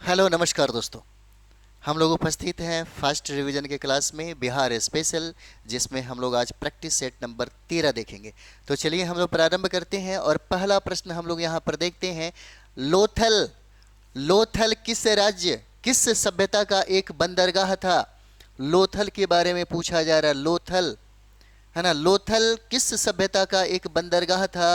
Hello नमस्कार दोस्तों। हम लोग उपस्थित हैं फर्स्ट रिवीजन के क्लास में बिहार स्पेशल, जिसमें हम लोग आज प्रैक्टिस सेट नंबर 13 देखेंगे। तो चलिए हम लोग प्रारंभ करते हैं और पहला प्रश्न हम लोग यहाँ पर देखते हैं। लोथल लोथल किस राज्य किस सभ्यता का एक बंदरगाह था? लोथल के बारे में पूछा जा रहा है। लोथल है ना। लोथल किस सभ्यता का एक बंदरगाह था?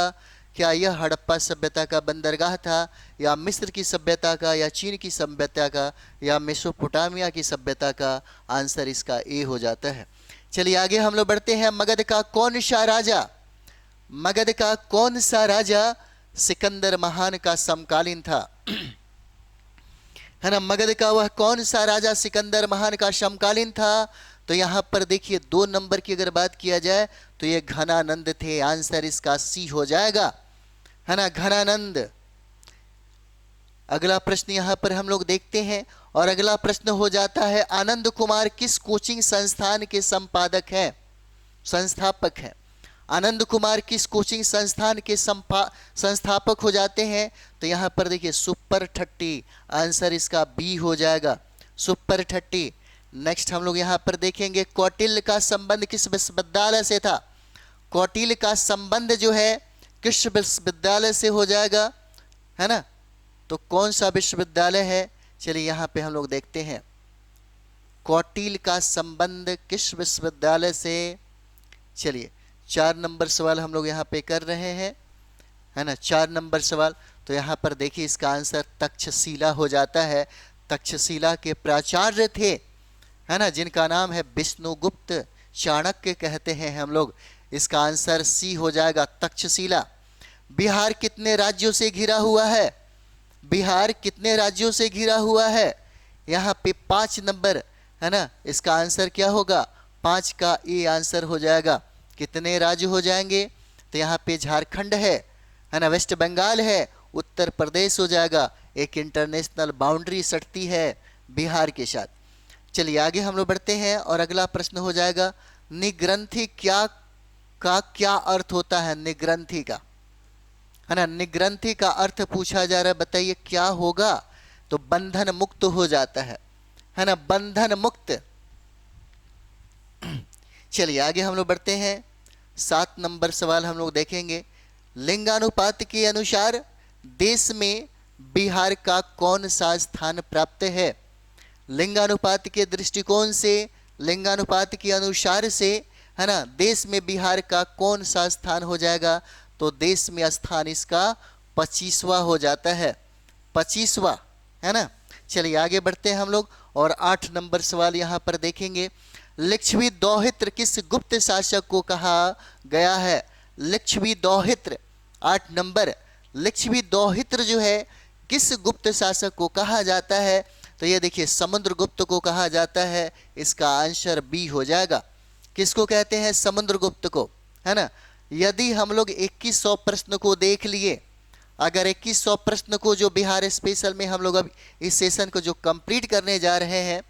क्या यह हड़प्पा सभ्यता का बंदरगाह था, या मिस्र की सभ्यता का, या चीन की सभ्यता का, या मेसोपोटामिया की सभ्यता का? आंसर इसका ए हो जाता है। चलिए आगे हम लोग बढ़ते हैं। मगध का कौन सा राजा सिकंदर महान का समकालीन था? है ना। मगध का वह कौन सा राजा सिकंदर महान का समकालीन था? तो यहां पर देखिए 2 नंबर की अगर बात किया जाए तो ये घनानंद थे। आंसर इसका सी हो जाएगा, है ना, घनानंद। अगला प्रश्न यहां पर हम लोग देखते हैं और अगला प्रश्न हो जाता है, आनंद कुमार किस कोचिंग संस्थान के संस्थापक हैं? आनंद कुमार किस कोचिंग संस्थान के संस्थापक हो जाते हैं? तो यहां पर देखिए सुपर 30। आंसर इसका बी हो जाएगा, सुपर 30। नेक्स्ट हम लोग यहां पर देखेंगे, कौटिल्य का संबंध किस विश्वविद्यालय से था? कौटिल्य का संबंध जो है किस विश्वविद्यालय से हो जाएगा, है ना। तो कौन सा विश्वविद्यालय है? चलिए यहां पे हम लोग देखते हैं, कौटिल्य का संबंध किस विश्वविद्यालय से। चलिए 4 नंबर सवाल हम लोग यहाँ पे कर रहे हैं, है ना, 4 नंबर सवाल। तो यहाँ पर देखिए इसका आंसर तक्षशिला हो जाता है। तक्षशिला के प्राचार्य थे, है ना, जिनका नाम है विष्णुगुप्त चाणक्य कहते हैं हम लोग। इसका आंसर सी हो जाएगा, तक्षशिला। बिहार कितने राज्यों से घिरा हुआ है? बिहार कितने राज्यों से घिरा हुआ है? यहाँ पे 5 नंबर, है ना। इसका आंसर क्या होगा? 5 का ए आंसर हो जाएगा। कितने राज्य हो जाएंगे? तो यहाँ पे झारखंड है ना, वेस्ट बंगाल है, उत्तर प्रदेश हो जाएगा। एक इंटरनेशनल बाउंड्री सटती है बिहार के साथ। चलिए आगे हम लोग बढ़ते हैं और अगला प्रश्न हो जाएगा, निग्रंथि क्या अर्थ होता है? निग्रंथि का, है ना, निग्रंथि का अर्थ पूछा जा रहा है। बताइए क्या होगा? तो बंधन मुक्त हो जाता है ना, बंधन मुक्त। चलिए आगे हम लोग बढ़ते हैं। 7 नंबर सवाल हम लोग देखेंगे, लिंगानुपात के अनुसार देश में बिहार का कौन सा स्थान प्राप्त है? लिंगानुपात के दृष्टिकोण से, लिंगानुपात के अनुसार से, है ना, देश में बिहार का कौन सा स्थान हो जाएगा? तो देश में स्थान इसका 25वां हो जाता है, 25वां, है ना। चलिए आगे बढ़ते हैं हम लोग और 8 नंबर सवाल यहाँ पर देखेंगे, लिच्छवी दौहित्र किस गुप्त शासक को कहा गया है? लिच्छवी दौहित्र, 8 नंबर, लिच्छवी दौहित्र जो है किस गुप्त शासक को कहा जाता है? तो ये देखिए समुद्रगुप्त को कहा जाता है। इसका आंसर बी हो जाएगा। किसको कहते हैं? समुद्रगुप्त को, है ना। यदि हम लोग 2100 प्रश्न को देख लिए, अगर 2100 प्रश्न को जो बिहार स्पेशल में हम लोग अब इस सेशन को जो कंप्लीट करने जा रहे हैं,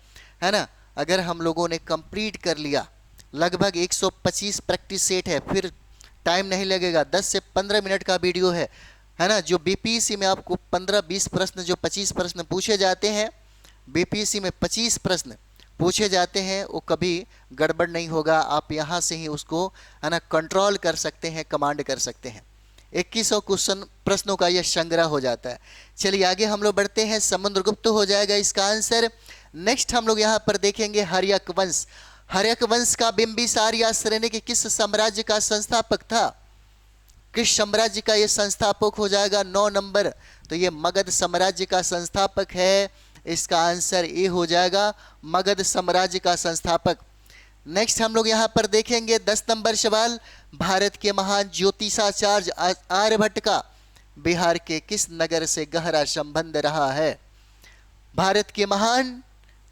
है ना, अगर हम लोगों ने कंप्लीट कर लिया, लगभग 125 प्रैक्टिस सेट है, फिर टाइम नहीं लगेगा, 10 से 15 मिनट का वीडियो है ना। जो बीपीएससी में आपको 15-20 प्रश्न, जो 25 प्रश्न पूछे जाते हैं, बीपीएससी में 25 प्रश्न पूछे जाते हैं, वो कभी गड़बड़ नहीं होगा। आप यहाँ से ही उसको, है ना, कंट्रोल कर सकते हैं, कमांड कर सकते हैं। 2100 क्वेश्चन प्रश्नों का यह संग्रह हो जाता है। चलिए आगे हम लोग बढ़ते हैं, समुद्रगुप्त हो जाएगा इसका आंसर। नेक्स्ट हम लोग यहाँ पर देखेंगे हर्यक वंश। हर्यक वंश का बिंबिसार या श्रेणी के किस साम्राज्य का संस्थापक था? किस साम्राज्य का ये संस्थापक हो जाएगा? 9 नंबर, तो ये मगध साम्राज्य का संस्थापक है। इसका आंसर ए हो जाएगा, मगध साम्राज्य का संस्थापक। नेक्स्ट हम लोग यहाँ पर देखेंगे 10 नंबर सवाल, भारत के महान ज्योतिषाचार्य आर्यभट्ट का बिहार के किस नगर से गहरा संबंध रहा है? भारत के महान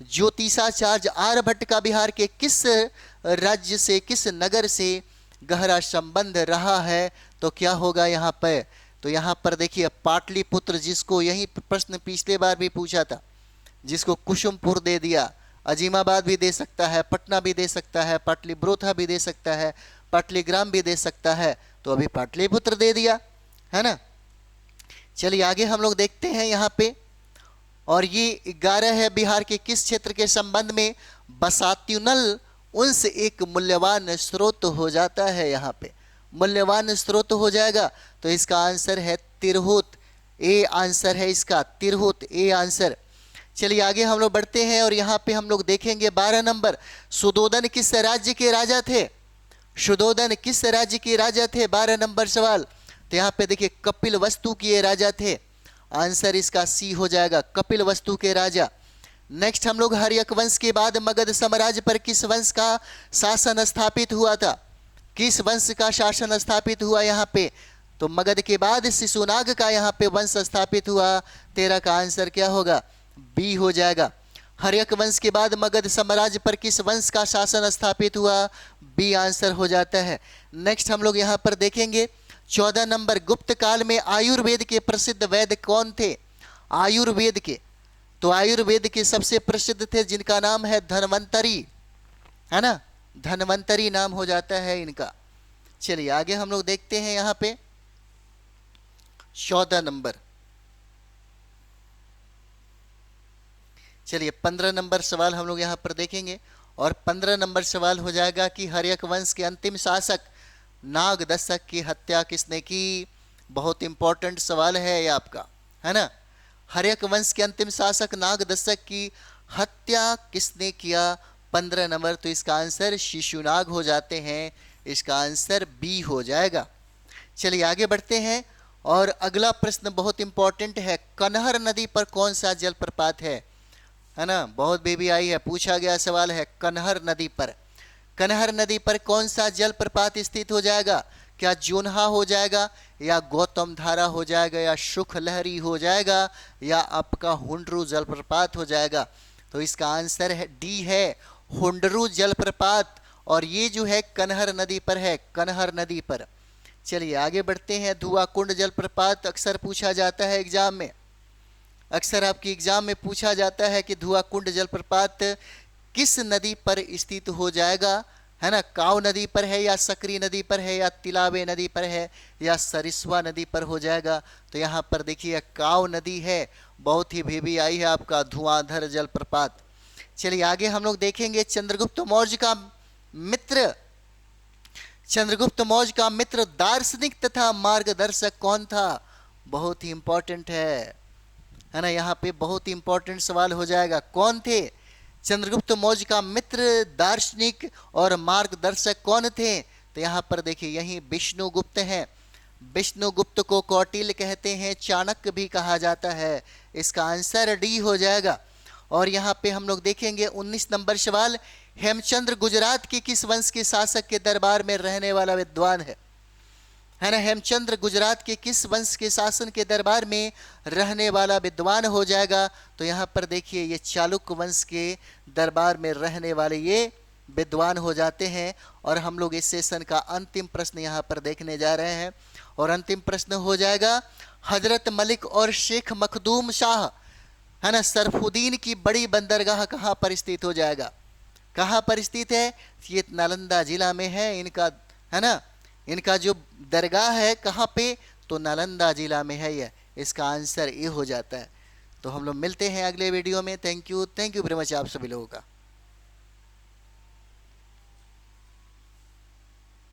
ज्योतिषाचार्य आर्यभट्ट का बिहार के किस राज्य से, किस नगर से गहरा संबंध रहा है? तो क्या होगा यहाँ पर? तो यहाँ पर देखिए पाटलिपुत्र, जिसको यही प्रश्न पिछले बार भी पूछा था, जिसको कुसुमपुर दे दिया, अजीमाबाद भी दे सकता है, पटना भी दे सकता है, पाटलिपुत्र भी दे सकता है, पाटलिग्राम भी दे सकता है, तो अभी पाटलिपुत्र दे दिया, है ना। चलिए आगे हम लोग देखते हैं यहाँ पे और ये 11 है बिहार के किस क्षेत्र के संबंध में? बसात्युनल उनसे एक मूल्यवान स्रोत हो जाता है, यहाँ पे मूल्यवान स्रोत हो जाएगा। तो इसका आंसर है तिरहुत, ए आंसर है इसका, तिरहुत ए आंसर। चलिए आगे हम लोग बढ़ते हैं और यहाँ पे हम लोग देखेंगे 12 नंबर, सुदोधन किस राज्य के राजा थे? सुदोधन किस राज्य के राजा थे? 12 नंबर सवाल। तो यहाँ पे देखिए कपिल वस्तु के ये राजा थे, आंसर इसका सी हो जाएगा, कपिल वस्तु के राजा। नेक्स्ट हम लोग हर्यक वंश के बाद मगध साम्राज्य पर किस वंश का शासन स्थापित हुआ था? किस वंश का शासन स्थापित हुआ यहाँ पे? तो मगध के बाद शिशुनाग का यहाँ पे वंश स्थापित हुआ। 13 का आंसर क्या होगा? बी हो जाएगा। हर्यक वंश के बाद मगध साम्राज्य पर किस वंश का शासन स्थापित हुआ? बी आंसर हो जाता है। नेक्स्ट हम लोग यहाँ पर देखेंगे 14 नंबर, गुप्त काल में आयुर्वेद के प्रसिद्ध वैद्य कौन थे? आयुर्वेद के, तो आयुर्वेद के सबसे प्रसिद्ध थे जिनका नाम है धन्वंतरी, है ना, धन्वंतरी नाम हो जाता है इनका। चलिए आगे हम लोग देखते हैं यहाँ पे 14 नंबर। चलिए 15 नंबर सवाल हम लोग यहाँ पर देखेंगे और 15 नंबर सवाल हो जाएगा कि हर्यक वंश के अंतिम शासक नागदशक की हत्या किसने की? बहुत इंपॉर्टेंट सवाल है ये आपका, है ना। हर्यक वंश के अंतिम शासक नागदशक की हत्या किसने किया? 15 नंबर। तो इसका आंसर शिशुनाग हो जाते हैं, इसका आंसर बी हो जाएगा। चलिए आगे बढ़ते हैं और अगला प्रश्न बहुत इंपॉर्टेंट है, कनहर नदी पर कौन सा जलप्रपात है ना, बहुत बेबी आई है, पूछा गया सवाल है कनहर नदी पर। कनहर नदी पर कौन सा जलप्रपात स्थित हो जाएगा? क्या जोन्हा हो जाएगा या गौतम धारा हो जाएगा या सुख लहरी हो जाएगा या आपका हुंडरू जलप्रपात हो जाएगा? तो इसका आंसर है डी है, हुंडरू जलप्रपात, और ये जो है कनहर नदी पर है, कनहर नदी पर। चलिए आगे बढ़ते हैं। धुआं कुंड जलप्रपात अक्सर पूछा जाता है एग्जाम में, अक्सर आपकी एग्जाम में पूछा जाता है कि धुआं कुंड जलप्रपात किस नदी पर स्थित हो जाएगा, है ना, काव नदी पर है या सकरी नदी पर है या तिलावे नदी पर है या सरिस्वा नदी पर हो जाएगा? तो यहाँ पर देखिए काव नदी है, बहुत ही बेबी आई है आपका धुआंधर जलप्रपात। चलिए आगे हम लोग देखेंगे चंद्रगुप्त मौर्य का मित्र, चंद्रगुप्त मौर्य का मित्र दार्शनिक तथा मार्गदर्शक कौन था? बहुत ही इंपॉर्टेंट है ना, यहाँ पे बहुत ही इंपॉर्टेंट सवाल हो जाएगा, कौन थे? चंद्रगुप्त मौर्य का मित्र, दार्शनिक और मार्गदर्शक कौन थे? तो यहाँ पर देखिए यही विष्णुगुप्त हैं। विष्णुगुप्त को कौटिल्य कहते हैं, चाणक्य भी कहा जाता है, इसका आंसर डी हो जाएगा। और यहाँ पे हम लोग देखेंगे 19 नंबर सवाल, हेमचंद्र गुजरात के किस वंश के शासक के दरबार में रहने वाला विद्वान है ना, हेमचंद्र गुजरात के किस वंश के शासन के दरबार में रहने वाला विद्वान हो जाएगा? तो यहाँ पर देखिए ये चालुक्य वंश के दरबार में रहने वाले ये विद्वान हो जाते हैं। और हम लोग इस सेशन का अंतिम प्रश्न यहाँ पर देखने जा रहे हैं और अंतिम प्रश्न हो जाएगा, हजरत मलिक और शेख मखदूम शाह, है ना, सरफुद्दीन की बड़ी बंदरगाह कहाँ पर स्थित हो जाएगा? कहाँ पर स्थित है? ये नालंदा जिला में है इनका, है ना, इनका जो दरगाह है कहाँ पे? तो नालंदा जिला में है ये, इसका आंसर ए हो जाता है। तो हम लोग मिलते हैं अगले वीडियो में। थैंक यू वेरी मच आप सभी लोगों का।